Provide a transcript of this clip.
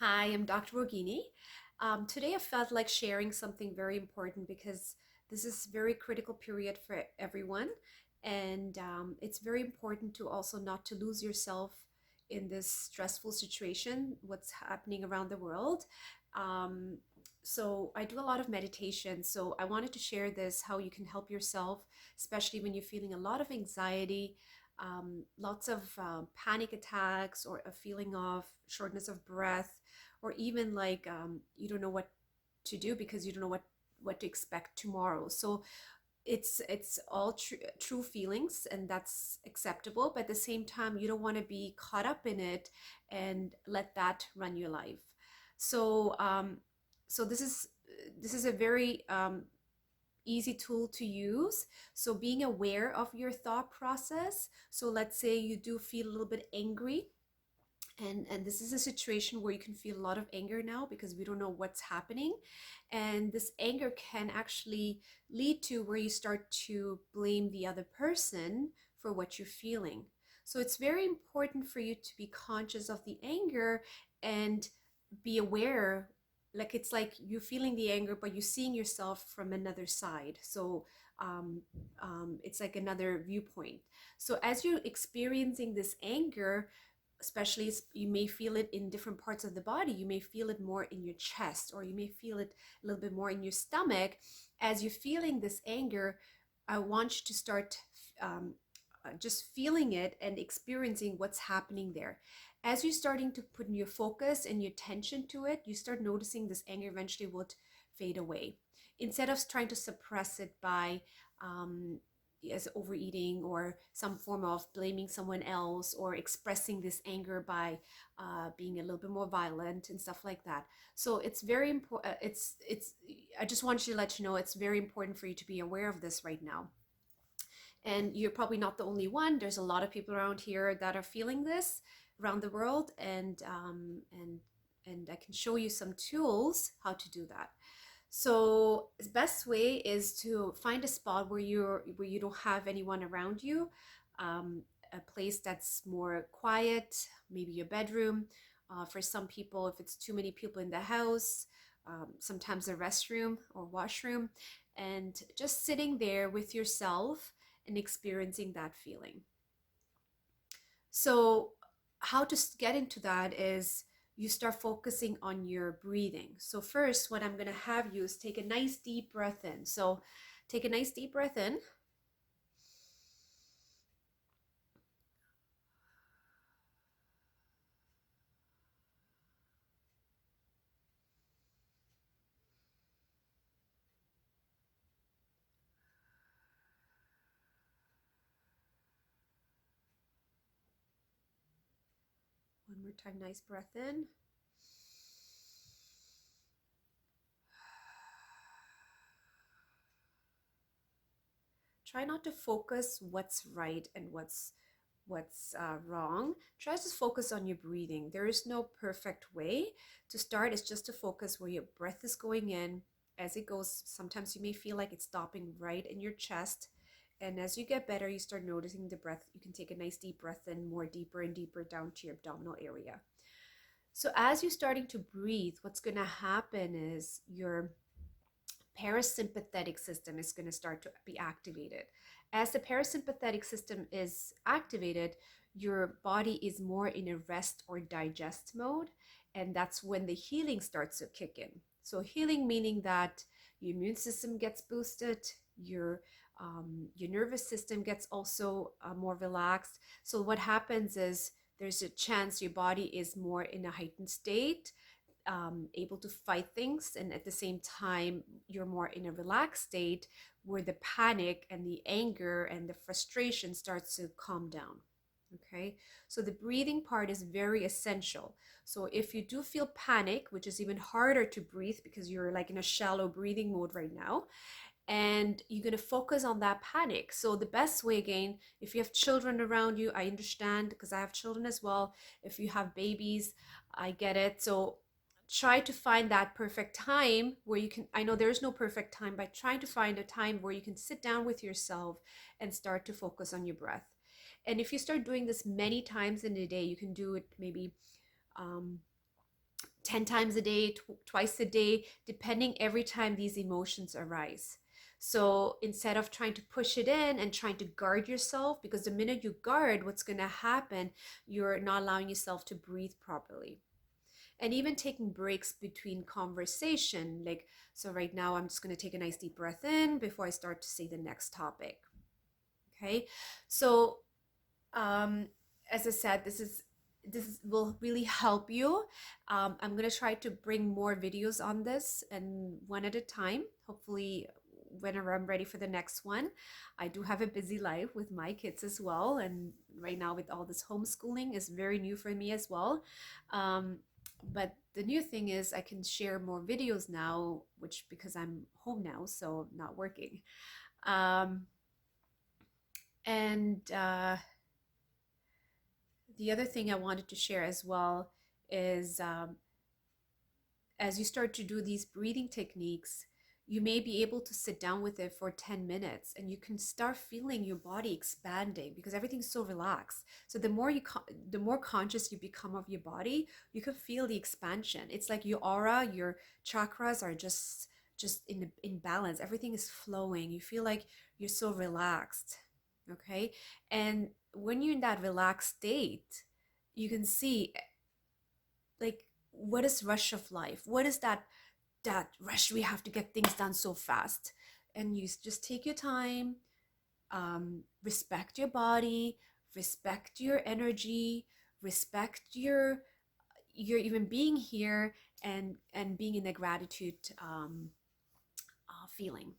Hi, I'm Dr. Rogini. Today I felt like sharing something very important because this is a very critical period for everyone, and it's very important to also not to lose yourself in this stressful situation, what's happening around the world. Um, so I do a lot of meditation, so I wanted to share this, how you can help yourself, especially when you're feeling a lot of anxiety, lots of panic attacks, or a feeling of shortness of breath, or even like you don't know what to do because you don't know what to expect tomorrow. So it's all true feelings, and that's acceptable, but at the same time you don't want to be caught up in it and let that run your life. So this is a very easy tool to use. So being aware of your thought process. So let's say you do feel a little bit angry, and this is a situation where you can feel a lot of anger now because we don't know what's happening, and this anger can actually lead to where you start to blame the other person for what you're feeling. So it's very important for you to be conscious of the anger and be aware, like it's like you're feeling the anger but you're seeing yourself from another side. So um, it's like another viewpoint. So as you're experiencing this anger, especially you may feel it in different parts of the body. You may feel it more in your chest, or you may feel it a little bit more in your stomach. As you're feeling this anger, I want you to start um, just feeling it and experiencing what's happening there. As you're starting to put your focus and your attention to it, you start noticing this anger eventually would fade away. Instead of trying to suppress it by um, as overeating or some form of blaming someone else, or expressing this anger by being a little bit more violent and stuff like that. So it's very important. It's. I just want you to let you know it's very important for you to be aware of this right now. And you're probably not the only one. There's a lot of people around here that are feeling this around the world, and I can show you some tools how to do that. So the best way is to find a spot where you don't have anyone around you, a place that's more quiet, maybe your bedroom. For some people, if it's too many people in the house, sometimes a restroom or washroom, and just sitting there with yourself and experiencing that feeling. So, how to get into that is you start focusing on your breathing. So, first, what I'm going to have you is take a nice deep breath in. So, take a nice deep breath in. One more time, nice breath in. Try not to focus what's right and what's wrong. Try to focus on your breathing. There is no perfect way to start. It's just to focus where your breath is going in as it goes. Sometimes you may feel like it's stopping right in your chest, and as you get better, you start noticing the breath. You can take a nice deep breath in, more deeper and deeper down to your abdominal area. So as you're starting to breathe, what's going to happen is your parasympathetic system is going to start to be activated. As the parasympathetic system is activated, your body is more in a rest or digest mode, and that's when the healing starts to kick in. So healing meaning that your immune system gets boosted, your nervous system gets also more relaxed. So what happens is there's a chance your body is more in a heightened state, able to fight things, and at the same time you're more in a relaxed state where the panic and the anger and the frustration starts to calm down. Okay, so the breathing part is very essential. So if you do feel panic, which is even harder to breathe because you're like in a shallow breathing mode right now, and you're going to focus on that panic. So the best way, again, if you have children around you, I understand because I have children as well. If you have babies, I get it. So try to find that perfect time where you can, I know there's no perfect time, but try to find a time where you can sit down with yourself and start to focus on your breath. And if you start doing this many times in a day, you can do it maybe um, 10 times a day, twice a day, depending every time these emotions arise. So instead of trying to push it in and trying to guard yourself, because the minute you guard, what's going to happen, you're not allowing yourself to breathe properly. And even taking breaks between conversation, like, so right now I'm just going to take a nice deep breath in before I start to say the next topic. Okay. So um, as I said, this will really help you. I'm gonna try to bring more videos on this, and one at a time. Hopefully, whenever I'm ready for the next one. I do have a busy life with my kids as well, and right now with all this homeschooling is very new for me as well. Um, but the new thing is I can share more videos now, which because I'm home now, so not working. Um, and The other thing I wanted to share as well is as you start to do these breathing techniques, you may be able to sit down with it for 10 minutes and you can start feeling your body expanding because everything's so relaxed. So the more conscious you become of your body, you can feel the expansion. It's like your aura, your chakras are just in balance. Everything is flowing. You feel like you're so relaxed. Okay? And when you're in that relaxed state, you can see like what is rush of life? What is that rush we have to get things done so fast? And you just take your time, respect your body, respect your energy, respect your even being here and being in the gratitude feeling.